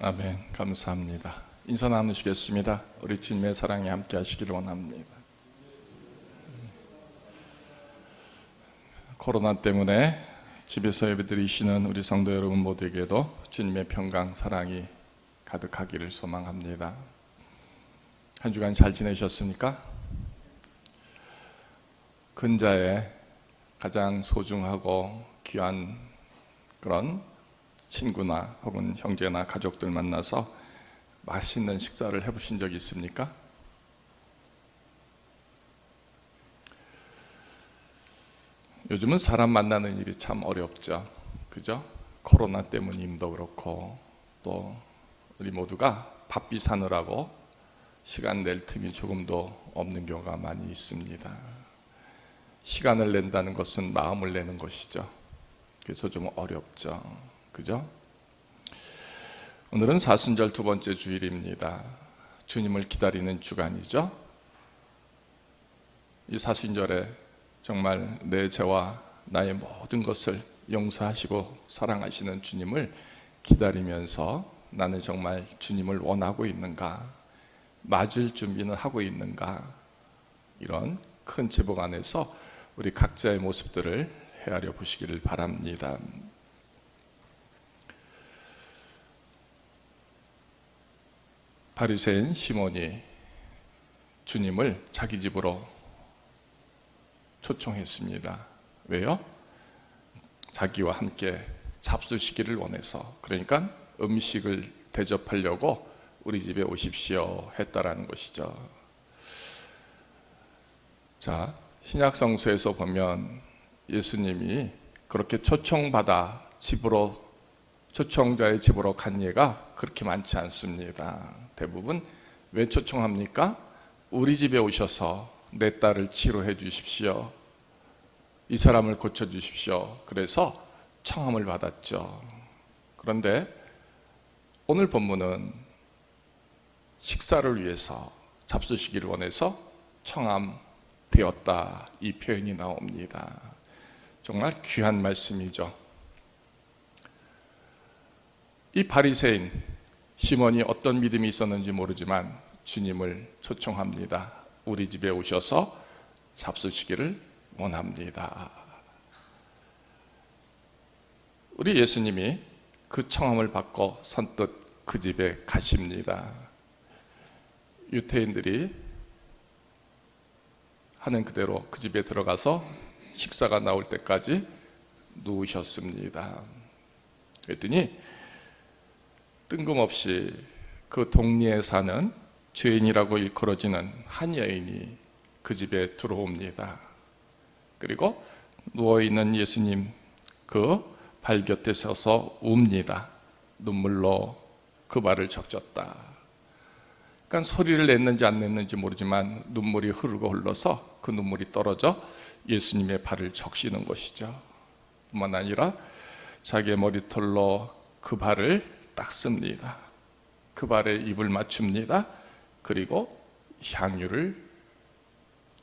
아멘. 감사합니다. 인사 나누시겠습니다. 우리 주님의 사랑이 함께 하시기를 원합니다. 코로나 때문에 집에서 예배드리시는 우리 성도 여러분 모두에게도 주님의 평강 사랑이 가득하기를 소망합니다. 한 주간 잘 지내셨습니까? 근자에 가장 소중하고 귀한 그런 친구나 혹은 형제나 가족들 만나서 맛있는 식사를 해보신 적이 있습니까? 요즘은 사람 만나는 일이 참 어렵죠. 그죠? 코로나 때문임도 그렇고 또 우리 모두가 바삐 사느라고 시간 낼 틈이 조금도 없는 경우가 많이 있습니다. 시간을 낸다는 것은 마음을 내는 것이죠. 그래서 좀 어렵죠. 그죠? 오늘은 사순절 두 번째 주일입니다. 주님을 기다리는 주간이죠. 이 사순절에 정말 내 죄와 나의 모든 것을 용서하시고 사랑하시는 주님을 기다리면서 나는 정말 주님을 원하고 있는가, 맞을 준비는 하고 있는가, 이런 큰 제복 안에서 우리 각자의 모습들을 헤아려 보시기를 바랍니다. 바리새인 시몬이 주님을 자기 집으로 초청했습니다. 왜요? 자기와 함께 잡수시기를 원해서, 그러니까 음식을 대접하려고 우리 집에 오십시오 했다라는 것이죠. 자, 신약성서에서 보면 예수님이 그렇게 초청받아 초청자의 집으로 간 예가 그렇게 많지 않습니다. 대부분 왜 초청합니까? 우리 집에 오셔서 내 딸을 치료해 주십시오. 이 사람을 고쳐 주십시오. 그래서 청함을 받았죠. 그런데 오늘 본문은 식사를 위해서 잡수시기를 원해서 청함되었다, 이 표현이 나옵니다. 정말 귀한 말씀이죠. 이 바리새인 시몬이 어떤 믿음이 있었는지 모르지만 주님을 초청합니다. 우리 집에 오셔서 잡수시기를 원합니다. 우리 예수님이 그 청함을 받고 선뜻 그 집에 가십니다. 유태인들이 하는 그대로 그 집에 들어가서 식사가 나올 때까지 누우셨습니다. 그랬더니 뜬금없이 그 동리에 사는 죄인이라고 일컬어지는 한 여인이 그 집에 들어옵니다. 그리고 누워있는 예수님 그 발 곁에 서서 웁니다. 눈물로 그 발을 적셨다. 그러니까 소리를 냈는지 안 냈는지 모르지만 눈물이 흐르고 흘러서 그 눈물이 떨어져 예수님의 발을 적시는 것이죠. 뿐만 아니라 자기의 머리털로 그 발을 닦습니다. 그 발에 입을 맞춥니다. 그리고 향유를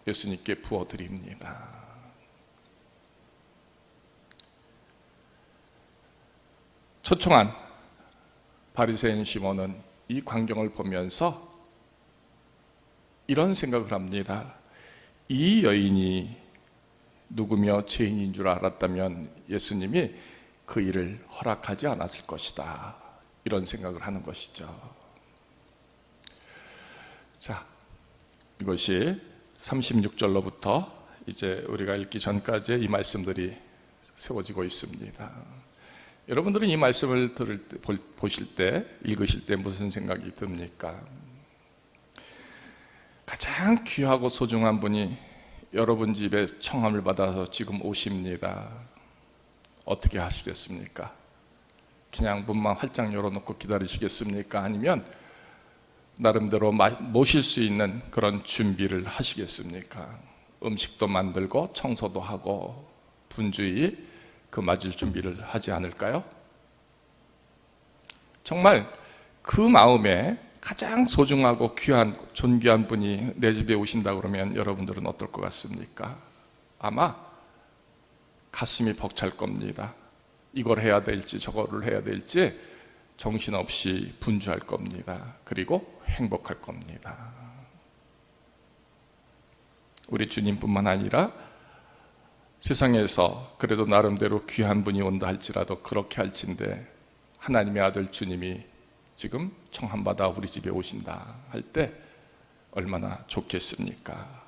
예수님께 부어드립니다. 초청한 바리새인 시몬은 이 광경을 보면서 이런 생각을 합니다. 이 여인이 누구며 죄인인 줄 알았다면 예수님이 그 일을 허락하지 않았을 것이다, 이런 생각을 하는 것이죠. 자, 이것이 36절로부터 이제 우리가 읽기 전까지의 이 말씀들이 세워지고 있습니다. 여러분들은 이 말씀을 보실 때, 읽으실 때 무슨 생각이 듭니까? 가장 귀하고 소중한 분이 여러분 집에 청함을 받아서 지금 오십니다. 어떻게 하시겠습니까? 그냥 문만 활짝 열어놓고 기다리시겠습니까? 아니면 나름대로 모실 수 있는 그런 준비를 하시겠습니까? 음식도 만들고 청소도 하고 분주히 그 맞을 준비를 하지 않을까요? 정말 그 마음에 가장 소중하고 귀한 존귀한 분이 내 집에 오신다 그러면 여러분들은 어떨 것 같습니까? 아마 가슴이 벅찰 겁니다. 이걸 해야 될지 저거를 해야 될지 정신없이 분주할 겁니다. 그리고 행복할 겁니다. 우리 주님뿐만 아니라 세상에서 그래도 나름대로 귀한 분이 온다 할지라도 그렇게 할진데 하나님의 아들 주님이 지금 청함받아 우리 집에 오신다 할 때 얼마나 좋겠습니까?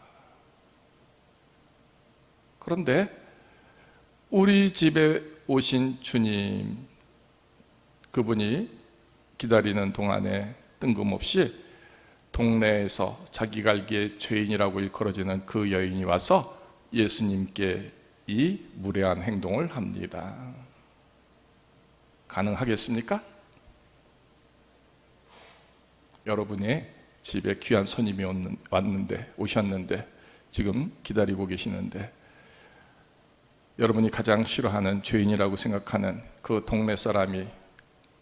그런데 우리 집에 오신 주님, 그분이 기다리는 동안에 뜬금없이 동네에서 자기가 알기에 죄인이라고 일컬어지는 그 여인이 와서 예수님께 이 무례한 행동을 합니다. 가능하겠습니까? 여러분의 집에 귀한 손님이 오셨는데 지금 기다리고 계시는데 여러분이 가장 싫어하는 죄인이라고 생각하는 그 동네 사람이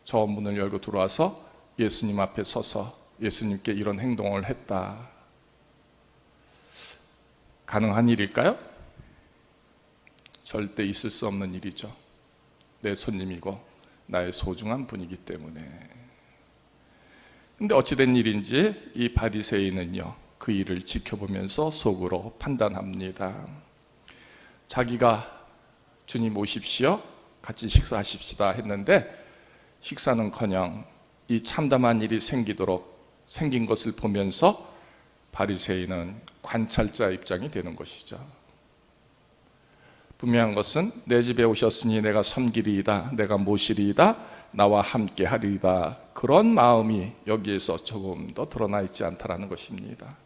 저 문을 열고 들어와서 예수님 앞에 서서 예수님께 이런 행동을 했다. 가능한 일일까요? 절대 있을 수 없는 일이죠. 내 손님이고 나의 소중한 분이기 때문에. 근데 어찌된 일인지 이 바리새인은요, 그 일을 지켜보면서 속으로 판단합니다. 자기가 주님 오십시오, 같이 식사하십시다 했는데 식사는커녕 이 참담한 일이 생긴 것을 보면서 바리새인은 관찰자 입장이 되는 것이죠. 분명한 것은 내 집에 오셨으니 내가 섬기리이다, 내가 모시리이다, 나와 함께 하리이다, 그런 마음이 여기에서 조금 더 드러나 있지 않다라는 것입니다.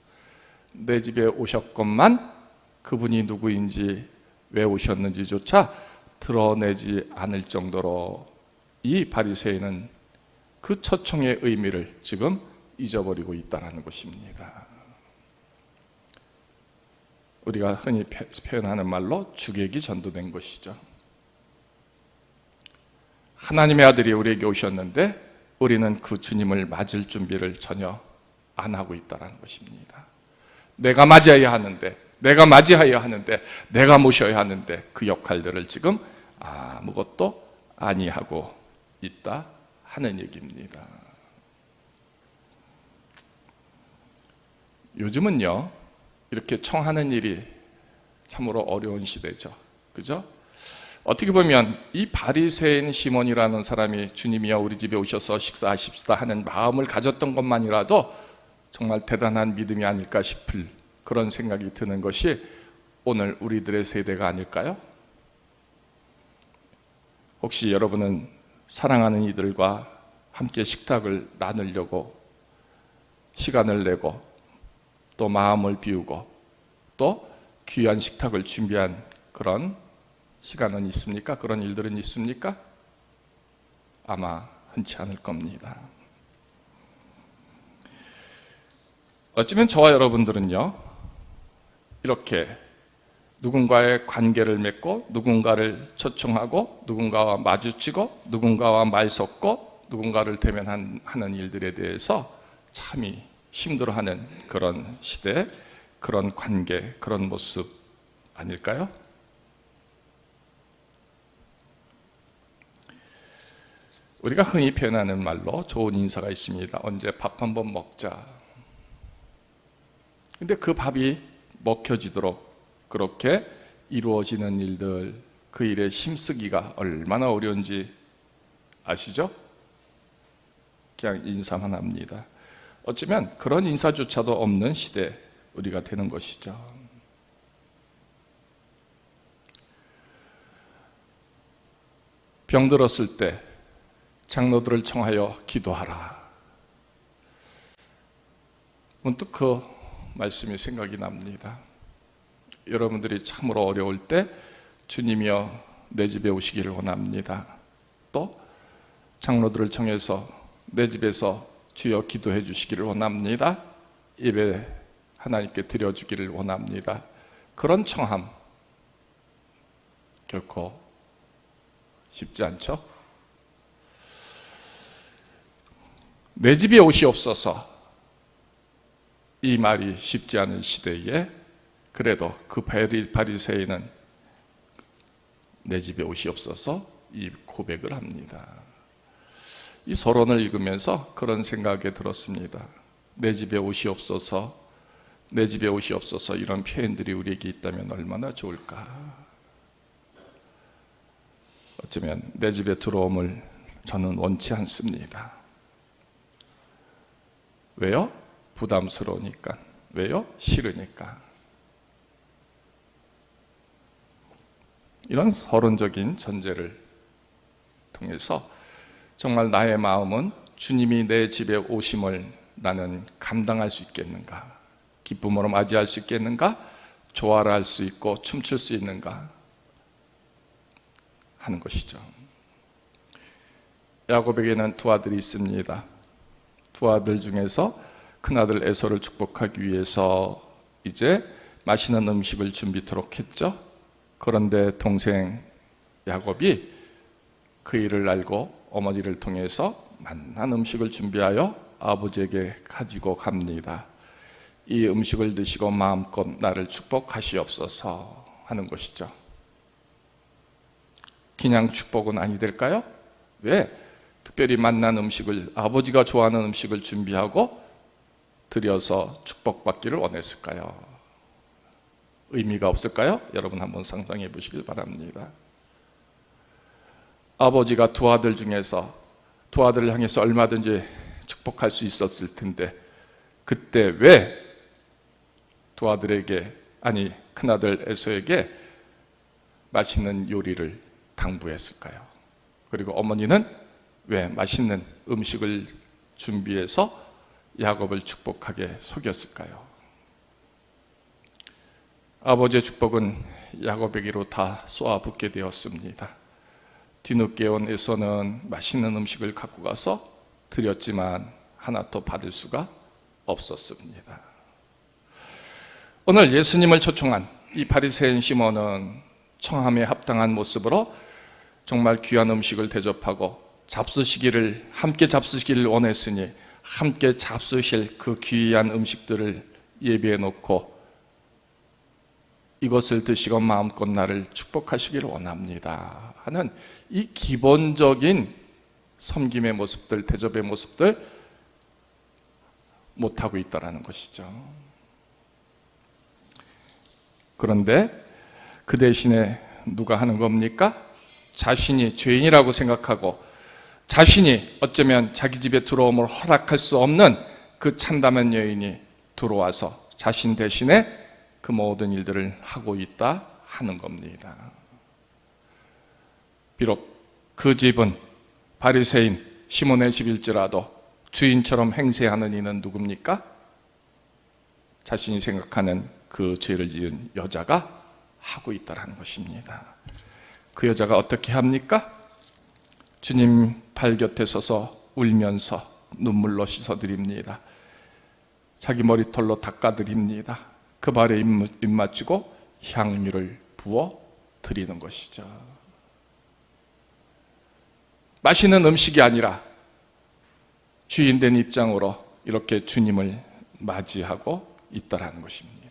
내 집에 오셨건만 그분이 누구인지 왜 오셨는지조차 드러내지 않을 정도로 이 바리새인은 그 초청의 의미를 지금 잊어버리고 있다는 것입니다. 우리가 흔히 표현하는 말로 주객이 전도된 것이죠. 하나님의 아들이 우리에게 오셨는데 우리는 그 주님을 맞을 준비를 전혀 안 하고 있다는 것입니다. 내가 맞이해야 하는데, 내가 맞이해야 하는데, 내가 모셔야 하는데 그 역할들을 지금 아무것도 아니하고 있다 하는 얘기입니다. 요즘은요, 이렇게 청하는 일이 참으로 어려운 시대죠. 그죠? 어떻게 보면 이 바리새인 시몬이라는 사람이 주님이여 우리 집에 오셔서 식사하십시다 하는 마음을 가졌던 것만이라도 정말 대단한 믿음이 아닐까 싶을 그런 생각이 드는 것이 오늘 우리들의 세대가 아닐까요? 혹시 여러분은 사랑하는 이들과 함께 식탁을 나누려고 시간을 내고 또 마음을 비우고 또 귀한 식탁을 준비한 그런 시간은 있습니까? 그런 일들은 있습니까? 아마 흔치 않을 겁니다. 어쩌면 저와 여러분들은요, 이렇게 누군가의 관계를 맺고 누군가를 초청하고 누군가와 마주치고 누군가와 말 섞고 누군가를 대면하는 일들에 대해서 참이 힘들어하는 그런 시대, 그런 관계, 그런 모습 아닐까요? 우리가 흔히 표현하는 말로 좋은 인사가 있습니다. 언제 밥 한번 먹자. 근데 그 밥이 먹혀지도록 그렇게 이루어지는 일들, 그 일에 힘쓰기가 얼마나 어려운지 아시죠? 그냥 인사만 합니다. 어쩌면 그런 인사조차도 없는 시대 우리가 되는 것이죠. 병들었을 때 장로들을 청하여 기도하라. 문득 그 말씀이 생각이 납니다. 여러분들이 참으로 어려울 때 주님이여 내 집에 오시기를 원합니다. 또 장로들을 청해서 내 집에서 주여 기도해 주시기를 원합니다. 예배 하나님께 드려주기를 원합니다. 그런 청함 결코 쉽지 않죠? 내 집에 오시옵소서, 이 말이 쉽지 않은 시대에 그래도 그 바리새인은 내 집에 오시옵소서 이 고백을 합니다. 이 서론을 읽으면서 그런 생각이 들었습니다. 내 집에 옷이 없어서, 내 집에 옷이 없어서, 이런 표현들이 우리에게 있다면 얼마나 좋을까. 어쩌면 내 집에 들어옴을 저는 원치 않습니다. 왜요? 부담스러우니까. 왜요? 싫으니까. 이런 서론적인 전제를 통해서 정말 나의 마음은 주님이 내 집에 오심을 나는 감당할 수 있겠는가? 기쁨으로 맞이할 수 있겠는가? 조화를 할 수 있고 춤출 수 있는가? 하는 것이죠. 야곱에게는 두 아들이 있습니다. 두 아들 중에서 큰아들 에서를 축복하기 위해서 이제 맛있는 음식을 준비토록 했죠. 그런데 동생 야곱이 그 일을 알고 어머니를 통해서 맛난 음식을 준비하여 아버지에게 가지고 갑니다. 이 음식을 드시고 마음껏 나를 축복하시옵소서 하는 것이죠. 그냥 축복은 아니 될까요? 왜? 특별히 맛난 음식을, 아버지가 좋아하는 음식을 준비하고 드려서 축복받기를 원했을까요? 의미가 없을까요? 여러분 한번 상상해 보시길 바랍니다. 아버지가 두 아들 중에서 두 아들을 향해서 얼마든지 축복할 수 있었을 텐데 그때 왜 두 아들에게, 아니 큰아들 에서에게 맛있는 요리를 당부했을까요? 그리고 어머니는 왜 맛있는 음식을 준비해서 야곱을 축복하게 속였을까요? 아버지의 축복은 야곱에게로 다 쏘아붙게 되었습니다. 뒤늦게 온 에서는 맛있는 음식을 갖고 가서 드렸지만 하나도 받을 수가 없었습니다. 오늘 예수님을 초청한 이 바리새인 시몬은 청함에 합당한 모습으로 정말 귀한 음식을 대접하고 함께 잡수시기를 원했으니 함께 잡수실 그 귀한 음식들을 예비해 놓고 이것을 드시고 마음껏 나를 축복하시기를 원합니다 하는 이 기본적인 섬김의 모습들, 대접의 모습들 못하고 있다는 것이죠. 그런데 그 대신에 누가 하는 겁니까? 자신이 죄인이라고 생각하고 자신이 어쩌면 자기 집에 들어옴을 허락할 수 없는 그 참담한 여인이 들어와서 자신 대신에 그 모든 일들을 하고 있다 하는 겁니다. 비록 그 집은 바리새인 시몬의 집일지라도 주인처럼 행세하는 이는 누굽니까? 자신이 생각하는 그 죄를 지은 여자가 하고 있다는 것입니다. 그 여자가 어떻게 합니까? 주님 발 곁에 서서 울면서 눈물로 씻어드립니다. 자기 머리털로 닦아드립니다. 그 발에 입 맞추고 향유를 부어 드리는 것이죠. 맛있는 음식이 아니라 주인된 입장으로 이렇게 주님을 맞이하고 있다는 것입니다.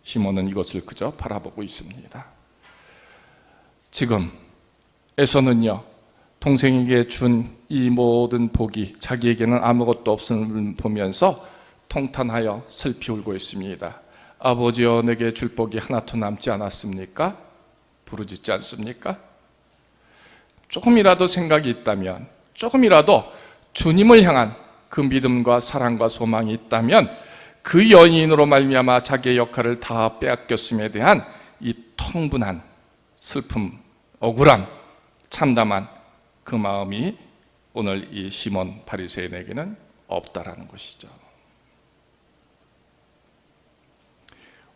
시몬은 이것을 그저 바라보고 있습니다. 지금 에서는요, 동생에게 준 이 모든 복이 자기에게는 아무것도 없음을 보면서 통탄하여 슬피 울고 있습니다. 아버지여, 내게 줄 복이 하나도 남지 않았습니까? 부르짖지 않습니까? 조금이라도 생각이 있다면, 조금이라도 주님을 향한 그 믿음과 사랑과 소망이 있다면 그 여인으로 말미암아 자기의 역할을 다 빼앗겼음에 대한 이 통분한 슬픔, 억울함, 참담한 그 마음이 오늘 이 시몬 바리새인에게는 없다라는 것이죠.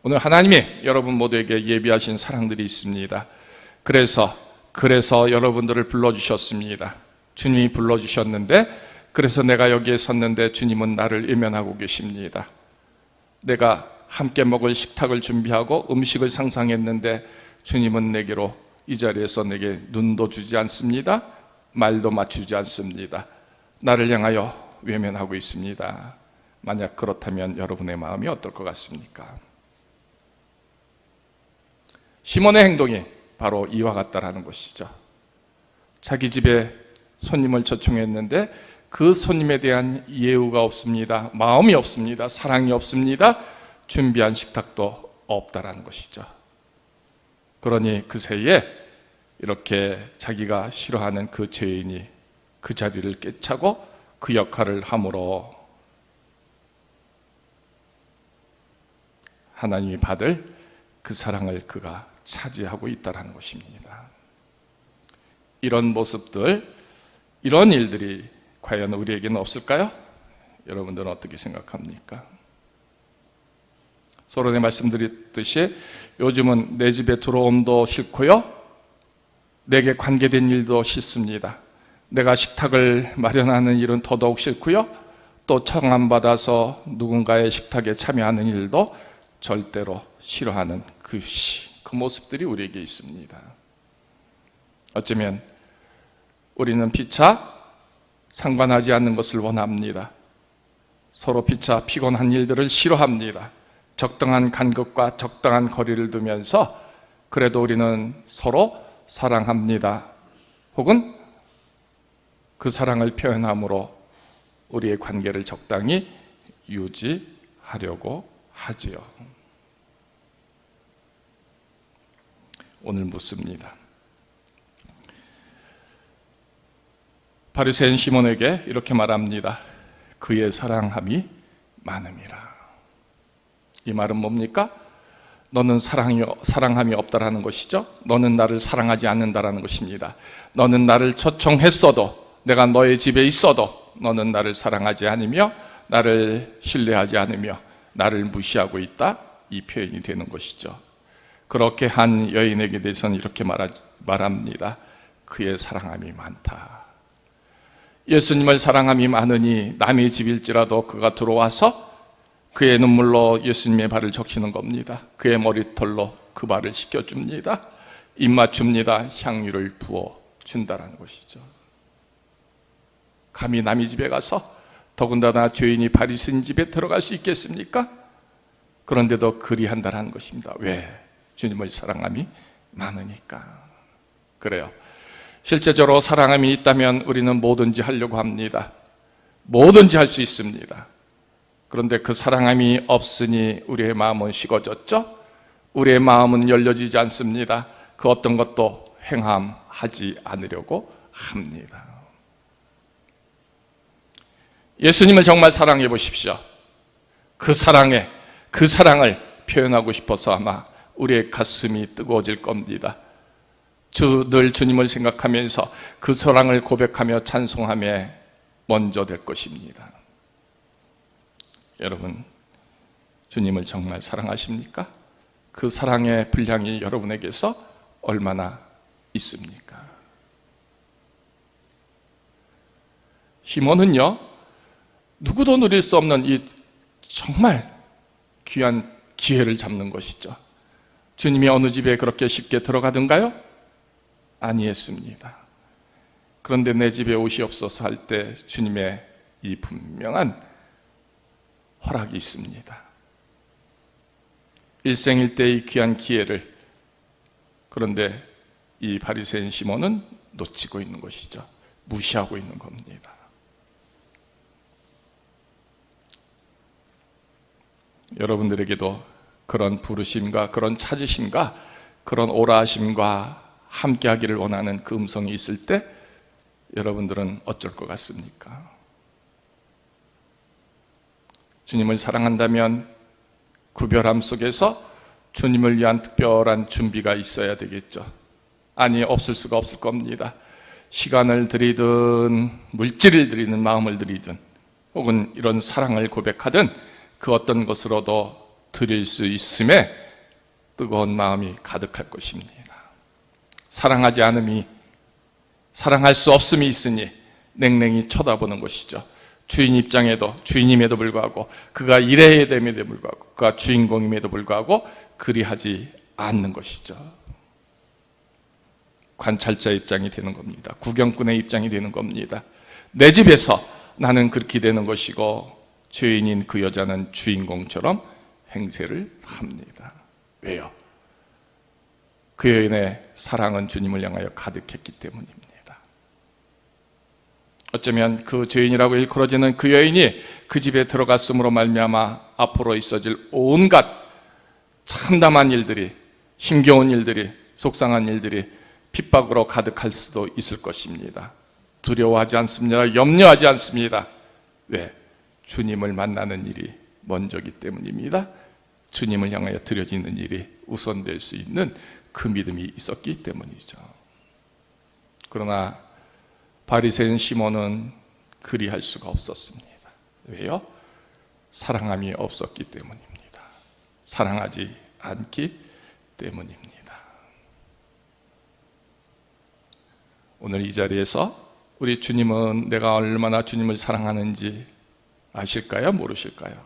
오늘 하나님이 여러분 모두에게 예비하신 사랑들이 있습니다. 그래서 여러분들을 불러주셨습니다. 주님이 불러주셨는데, 그래서 내가 여기에 섰는데 주님은 나를 외면하고 계십니다. 내가 함께 먹을 식탁을 준비하고 음식을 상상했는데 주님은 내게로 이 자리에서 내게 눈도 주지 않습니다. 말도 맞추지 않습니다. 나를 향하여 외면하고 있습니다. 만약 그렇다면 여러분의 마음이 어떨 것 같습니까? 시몬의 행동이 바로 이와 같다라는 것이죠. 자기 집에 손님을 초청했는데 그 손님에 대한 예우가 없습니다. 마음이 없습니다. 사랑이 없습니다. 준비한 식탁도 없다라는 것이죠. 그러니 그새에 이렇게 자기가 싫어하는 그 죄인이 그 자리를 꿰차고 그 역할을 함으로 하나님이 받을 그 사랑을 그가 차지하고 있다는 것입니다. 이런 모습들, 이런 일들이 과연 우리에게는 없을까요? 여러분들은 어떻게 생각합니까? 서론에 말씀드렸듯이 요즘은 내 집에 들어옴도 싫고요, 내게 관계된 일도 싫습니다. 내가 식탁을 마련하는 일은 더더욱 싫고요, 또 청함받아서 누군가의 식탁에 참여하는 일도 절대로 싫어하는 그 모습들이 우리에게 있습니다. 어쩌면 우리는 피차 상관하지 않는 것을 원합니다. 서로 피차 피곤한 일들을 싫어합니다. 적당한 간격과 적당한 거리를 두면서 그래도 우리는 서로 사랑합니다. 혹은 그 사랑을 표현함으로 우리의 관계를 적당히 유지하려고 하지요. 오늘 묻습니다. 바리새인 시몬에게 이렇게 말합니다. 그의 사랑함이 많음이라. 이 말은 뭡니까? 너는 사랑함이 없다라는 것이죠. 너는 나를 사랑하지 않는다라는 것입니다. 너는 나를 초청했어도, 내가 너의 집에 있어도 너는 나를 사랑하지 않으며 나를 신뢰하지 않으며 나를 무시하고 있다, 이 표현이 되는 것이죠. 그렇게 한 여인에게 대해서는 이렇게 말합니다. 그의 사랑함이 많다. 예수님을 사랑함이 많으니 남의 집일지라도 그가 들어와서 그의 눈물로 예수님의 발을 적시는 겁니다. 그의 머리털로 그 발을 씻겨줍니다. 입맞춥니다. 향유를 부어준다는 것이죠. 감히 남의 집에 가서, 더군다나 죄인이 바리새인 집에 들어갈 수 있겠습니까? 그런데도 그리한다는 것입니다. 왜? 주님을 사랑함이 많으니까. 그래요. 실제적으로 사랑함이 있다면 우리는 뭐든지 하려고 합니다. 뭐든지 할 수 있습니다. 그런데 그 사랑함이 없으니 우리의 마음은 식어졌죠? 우리의 마음은 열려지지 않습니다. 그 어떤 것도 행함하지 않으려고 합니다. 예수님을 정말 사랑해 보십시오. 그 사랑을 표현하고 싶어서 아마 우리의 가슴이 뜨거워질 겁니다. 늘 주님을 생각하면서 그 사랑을 고백하며 찬송하며 먼저 될 것입니다. 여러분, 주님을 정말 사랑하십니까? 그 사랑의 분량이 여러분에게서 얼마나 있습니까? 시몬은요, 누구도 누릴 수 없는 이 정말 귀한 기회를 잡는 것이죠. 주님이 어느 집에 그렇게 쉽게 들어가던가요? 아니했습니다. 그런데 내 집에 오시옵소서 할 때 주님의 이 분명한 허락이 있습니다. 일생일대의 귀한 기회를, 그런데 이 바리새인 시몬은 놓치고 있는 것이죠. 무시하고 있는 겁니다. 여러분들에게도 그런 부르심과 그런 찾으심과 그런 오라하심과 함께하기를 원하는 그 음성이 있을 때 여러분들은 어쩔 것 같습니까? 주님을 사랑한다면 구별함 속에서 주님을 위한 특별한 준비가 있어야 되겠죠. 아니, 없을 수가 없을 겁니다. 시간을 들이든 물질을 들이든 마음을 들이든 혹은 이런 사랑을 고백하든 그 어떤 것으로도 드릴 수 있음에 뜨거운 마음이 가득할 것입니다. 사랑하지 않음이, 사랑할 수 없음이 있으니 냉랭히 쳐다보는 것이죠. 주인임에도 불구하고, 그가 일해야 됨에도 불구하고, 그가 주인공임에도 불구하고 그리하지 않는 것이죠. 관찰자 입장이 되는 겁니다. 구경꾼의 입장이 되는 겁니다. 내 집에서 나는 그렇게 되는 것이고 죄인인 그 여자는 주인공처럼 행세를 합니다. 왜요? 그 여인의 사랑은 주님을 향하여 가득했기 때문입니다. 어쩌면 그 죄인이라고 일컬어지는 그 여인이 그 집에 들어갔음으로 말미암아 앞으로 있어질 온갖 참담한 일들이, 힘겨운 일들이, 속상한 일들이 핍박으로 가득할 수도 있을 것입니다. 두려워하지 않습니다. 염려하지 않습니다. 왜? 주님을 만나는 일이 먼저기 때문입니다. 주님을 향하여 드려지는 일이 우선될 수 있는 그 믿음이 있었기 때문이죠. 그러나 바리새인 시몬은 그리할 수가 없었습니다. 왜요? 사랑함이 없었기 때문입니다. 사랑하지 않기 때문입니다. 오늘 이 자리에서 우리 주님은 내가 얼마나 주님을 사랑하는지 아실까요? 모르실까요?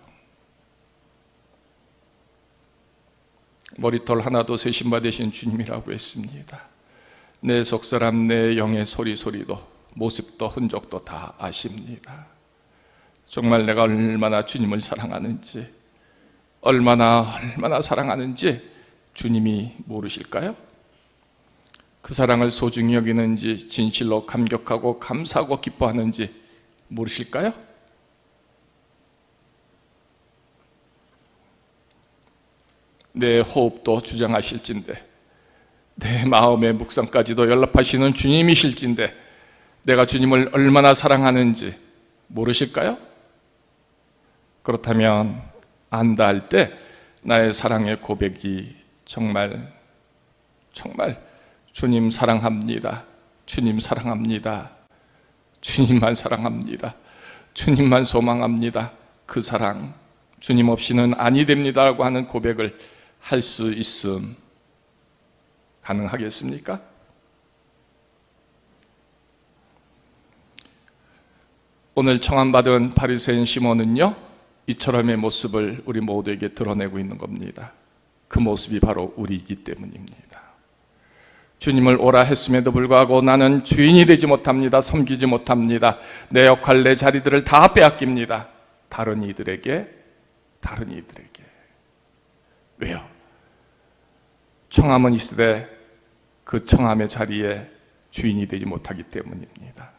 머리털 하나도 세심받으신 주님이라고 했습니다. 내 속사람 내 영의 소리도 모습도 흔적도 다 아십니다. 정말 내가 얼마나 주님을 사랑하는지, 얼마나 사랑하는지 주님이 모르실까요? 그 사랑을 소중히 여기는지, 진실로 감격하고 감사하고 기뻐하는지 모르실까요? 내 호흡도 주장하실진데, 내 마음의 묵상까지도 연락하시는 주님이실진데 내가 주님을 얼마나 사랑하는지 모르실까요? 그렇다면 안다 할 때 나의 사랑의 고백이 정말 주님 사랑합니다, 주님 사랑합니다, 주님만 사랑합니다, 주님만 소망합니다, 그 사랑 주님 없이는 아니 됩니다라고 하는 고백을 할 수 있음 가능하겠습니까? 오늘 청함받은 바리새인 시몬은요, 이처럼의 모습을 우리 모두에게 드러내고 있는 겁니다. 그 모습이 바로 우리이기 때문입니다. 주님을 오라 했음에도 불구하고 나는 주인이 되지 못합니다. 섬기지 못합니다. 내 역할, 내 자리들을 다 빼앗깁니다. 다른 이들에게. 왜요? 청함은 있으되 그 청함의 자리에 주인이 되지 못하기 때문입니다.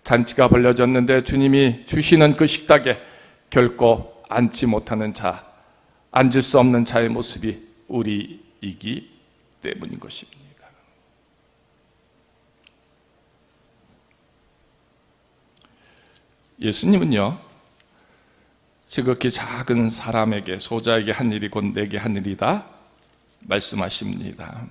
잔치가 벌려졌는데 주님이 주시는 그 식탁에 결코 앉지 못하는 자, 앉을 수 없는 자의 모습이 우리이기 때문인 것입니다. 예수님은요, 지극히 작은 사람에게, 소자에게 한 일이 곧 내게 한 일이다 말씀하십니다.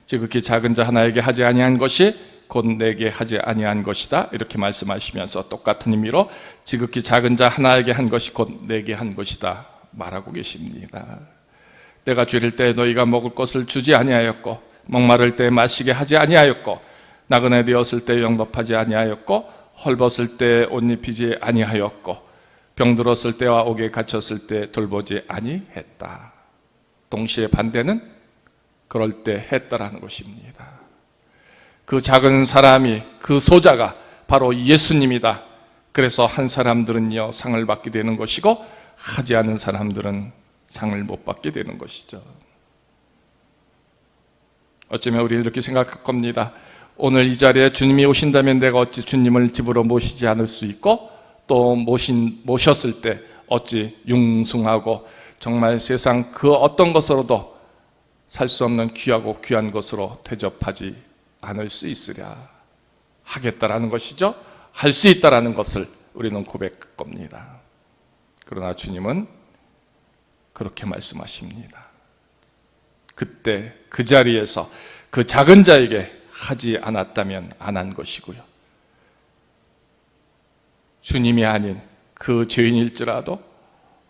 지극히 작은 자 하나에게 하지 아니한 것이 곧 내게 하지 아니한 것이다 이렇게 말씀하시면서 똑같은 의미로 지극히 작은 자 하나에게 한 것이 곧 내게 한 것이다 말하고 계십니다. 내가 줄일 때 너희가 먹을 것을 주지 아니하였고, 목마를 때 마시게 하지 아니하였고, 나그네 되었을 때 영접하지 아니하였고, 헐벗을 때 옷 입히지 아니하였고, 병들었을 때와 옥에 갇혔을 때 돌보지 아니했다. 동시에 반대는 그럴 때 했다라는 것입니다. 그 작은 사람이, 그 소자가 바로 예수님이다. 그래서 한 사람들은요 상을 받게 되는 것이고, 하지 않은 사람들은 상을 못 받게 되는 것이죠. 어쩌면 우리는 이렇게 생각할 겁니다. 오늘 이 자리에 주님이 오신다면 내가 어찌 주님을 집으로 모시지 않을 수 있고, 또 모셨을 때 어찌 융숭하고 정말 세상 그 어떤 것으로도 살 수 없는 귀하고 귀한 것으로 대접하지 않을 수 있으랴 하겠다라는 것이죠. 할 수 있다라는 것을 우리는 고백할 겁니다. 그러나 주님은 그렇게 말씀하십니다. 그때 그 자리에서 그 작은 자에게 하지 않았다면 안 한 것이고요, 주님이 아닌 그 죄인일지라도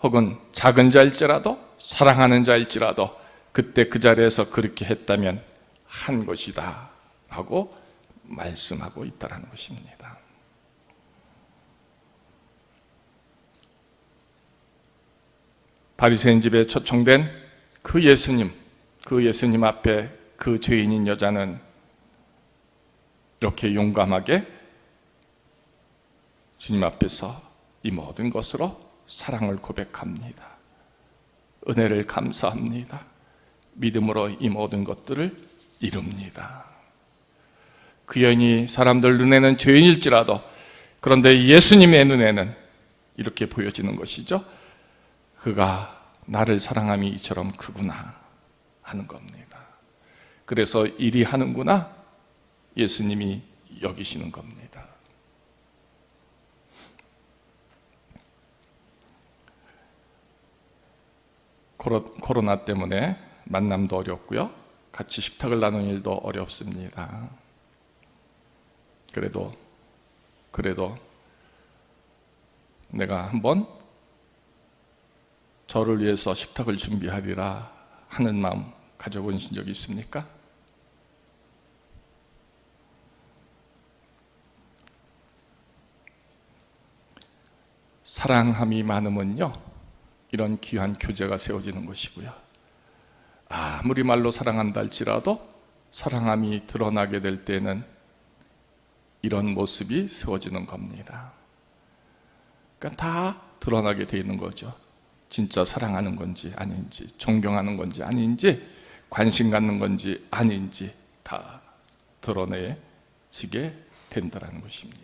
혹은 작은 자일지라도 사랑하는 자일지라도 그때 그 자리에서 그렇게 했다면 한 것이다 라고 말씀하고 있다는 것입니다. 바리새인 집에 초청된 그 예수님 앞에 그 죄인인 여자는 이렇게 용감하게 주님 앞에서 이 모든 것으로 사랑을 고백합니다. 은혜를 감사합니다. 믿음으로 이 모든 것들을 이룹니다. 그 여인이 사람들 눈에는 죄인일지라도 그런데 예수님의 눈에는 이렇게 보여지는 것이죠. 그가 나를 사랑함이 이처럼 크구나 하는 겁니다. 그래서 이리 하는구나 예수님이 여기시는 겁니다. 코로나 때문에 만남도 어렵고요, 같이 식탁을 나누는 일도 어렵습니다. 그래도 내가 한번 저를 위해서 식탁을 준비하리라 하는 마음 가져보신 적이 있습니까? 사랑함이 많으면요, 이런 귀한 교제가 세워지는 것이고요, 아무리 말로 사랑한다 할지라도 사랑함이 드러나게 될 때는 이런 모습이 세워지는 겁니다. 그러니까 다 드러나게 돼 있는 거죠. 진짜 사랑하는 건지 아닌지, 존경하는 건지 아닌지, 관심 갖는 건지 아닌지 다 드러내지게 된다는 것입니다.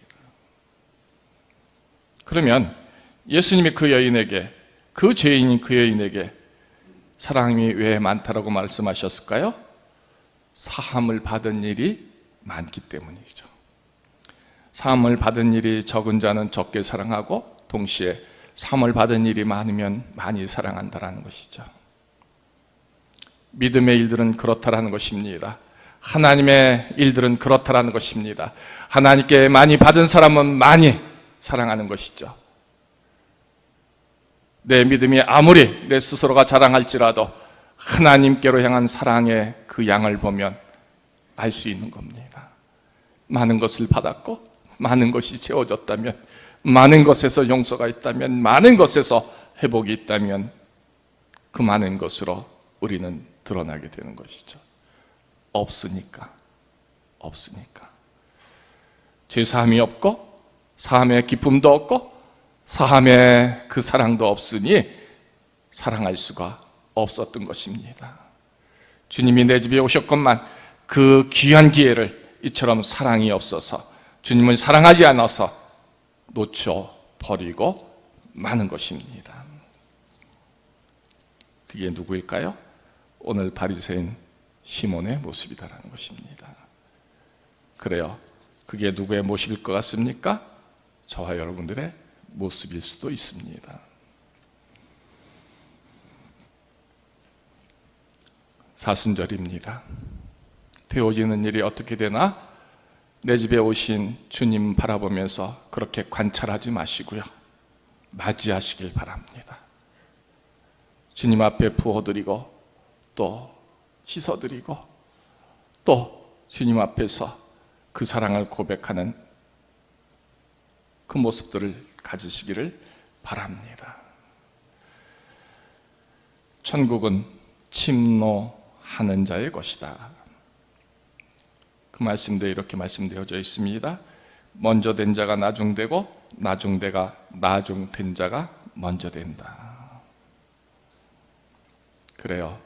그러면 예수님이 그 여인에게, 그 죄인인 그 여인에게 사랑이 왜 많다라고 말씀하셨을까요? 사함을 받은 일이 많기 때문이죠. 사함을 받은 일이 적은 자는 적게 사랑하고, 동시에 사함을 받은 일이 많으면 많이 사랑한다라는 것이죠. 믿음의 일들은 그렇다라는 것입니다. 하나님의 일들은 그렇다라는 것입니다. 하나님께 많이 받은 사람은 많이 사랑하는 것이죠. 내 믿음이 아무리 내 스스로가 자랑할지라도 하나님께로 향한 사랑의 그 양을 보면 알 수 있는 겁니다. 많은 것을 받았고, 많은 것이 채워졌다면, 많은 것에서 용서가 있다면, 많은 것에서 회복이 있다면 그 많은 것으로 우리는 드러나게 되는 것이죠. 없으니까. 죄사함이 없고, 사함의 기쁨도 없고, 사함의 그 사랑도 없으니 사랑할 수가 없었던 것입니다. 주님이 내 집에 오셨건만 그 귀한 기회를 이처럼 사랑이 없어서, 주님을 사랑하지 않아서 놓쳐버리고 마는 것입니다. 그게 누구일까요? 오늘 바리새인 시몬의 모습이다라는 것입니다. 그래요. 그게 누구의 모습일 것 같습니까? 저와 여러분들의 모습일 수도 있습니다. 사순절입니다. 되어지는 일이 어떻게 되나? 내 집에 오신 주님 바라보면서 그렇게 관찰하지 마시고요, 맞이하시길 바랍니다. 주님 앞에 부어드리고, 또 씻어드리고, 또 주님 앞에서 그 사랑을 고백하는 그 모습들을 가지시기를 바랍니다. 천국은 침노하는 자의 것이다. 그 말씀도 이렇게 말씀되어져 있습니다. 먼저 된 자가 나중되고, 나중된 자가 먼저 된다. 그래요.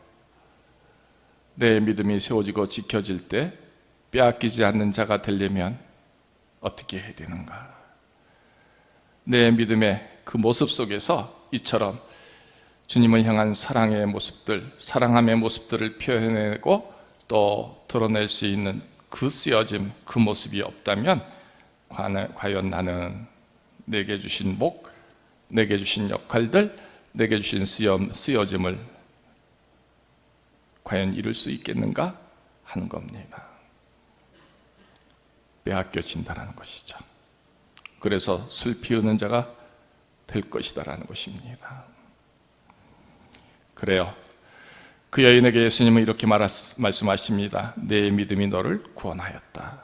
내 믿음이 세워지고 지켜질 때 빼앗기지 않는 자가 되려면 어떻게 해야 되는가? 내 믿음의 그 모습 속에서 이처럼 주님을 향한 사랑의 모습들, 사랑함의 모습들을 표현해내고 또 드러낼 수 있는 그 쓰여짐, 그 모습이 없다면 과연 나는 내게 주신 목, 내게 주신 역할들, 내게 주신 쓰여짐을 과연 이룰 수 있겠는가 하는 겁니다. 빼앗겨진다는 것이죠. 그래서 술 피우는 자가 될 것이다라는 것입니다. 그래요. 그 여인에게 예수님은 이렇게 말씀하십니다. 내 믿음이 너를 구원하였다.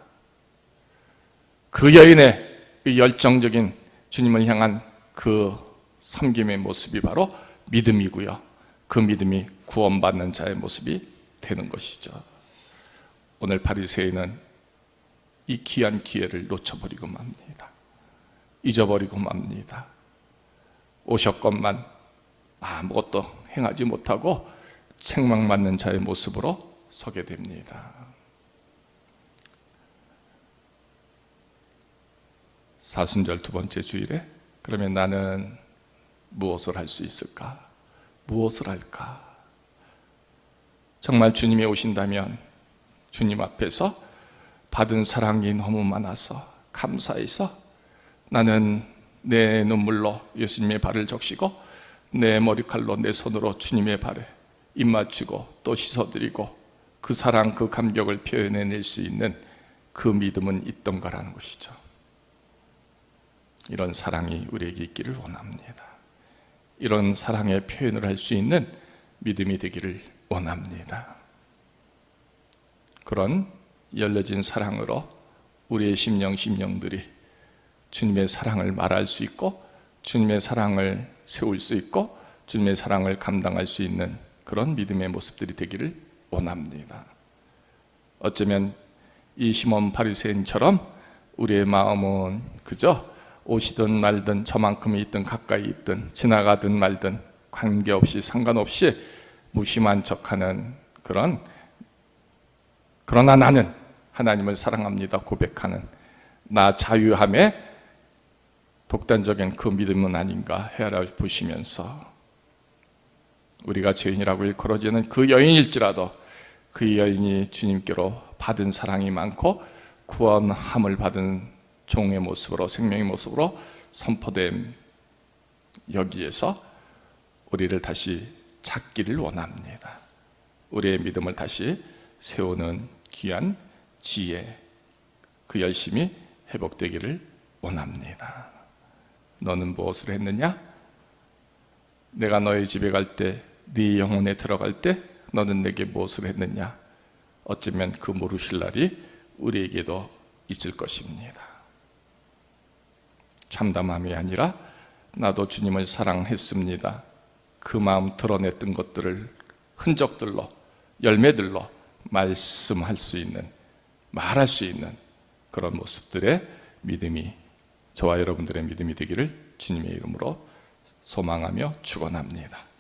그 여인의 열정적인 주님을 향한 그 섬김의 모습이 바로 믿음이고요, 그 믿음이 구원받는 자의 모습이 되는 것이죠. 오늘 바리새인은 이 귀한 기회를 놓쳐버리고 맙니다. 잊어버리고 맙니다. 오셨건만 아무것도 행하지 못하고 책망받는 자의 모습으로 서게 됩니다. 사순절 두 번째 주일에 그러면 나는 무엇을 할 수 있을까? 무엇을 할까? 정말 주님이 오신다면 주님 앞에서 받은 사랑이 너무 많아서 감사해서 나는 내 눈물로 예수님의 발을 적시고 내 머리칼로 내 손으로 주님의 발에 입 맞추고 또 씻어드리고 그 사랑 그 감격을 표현해낼 수 있는 그 믿음은 있던가라는 것이죠. 이런 사랑이 우리에게 있기를 원합니다. 이런 사랑의 표현을 할 수 있는 믿음이 되기를 원합니다. 그런 열려진 사랑으로 우리의 심령들이 주님의 사랑을 말할 수 있고 주님의 사랑을 세울 수 있고 주님의 사랑을 감당할 수 있는 그런 믿음의 모습들이 되기를 원합니다. 어쩌면 이 시몬 바리새인처럼 우리의 마음은 그저 오시든 말든 저만큼이 있든 가까이 있든 지나가든 말든 관계없이 상관없이 무심한 척하는 그러나 나는 하나님을 사랑합니다 고백하는 나 자유함의 독단적인 그 믿음은 아닌가 헤아려 보시면서 우리가 죄인이라고 일컬어지는 그 여인일지라도 그 여인이 주님께로 받은 사랑이 많고 구원함을 받은 종의 모습으로 생명의 모습으로 선포된 여기에서 우리를 다시 찾기를 원합니다. 우리의 믿음을 다시 세우는 귀한 지혜 그 열심이 회복되기를 원합니다. 너는 무엇을 했느냐? 내가 너의 집에 갈 때 네 영혼에 들어갈 때 너는 내게 무엇을 했느냐? 어쩌면 그 물으실 날이 우리에게도 있을 것입니다. 참담함이 아니라 나도 주님을 사랑했습니다. 그 마음 드러냈던 것들을 흔적들로 열매들로 말씀할 수 있는 말할 수 있는 그런 모습들의 믿음이 저와 여러분들의 믿음이 되기를 주님의 이름으로 소망하며 축원합니다.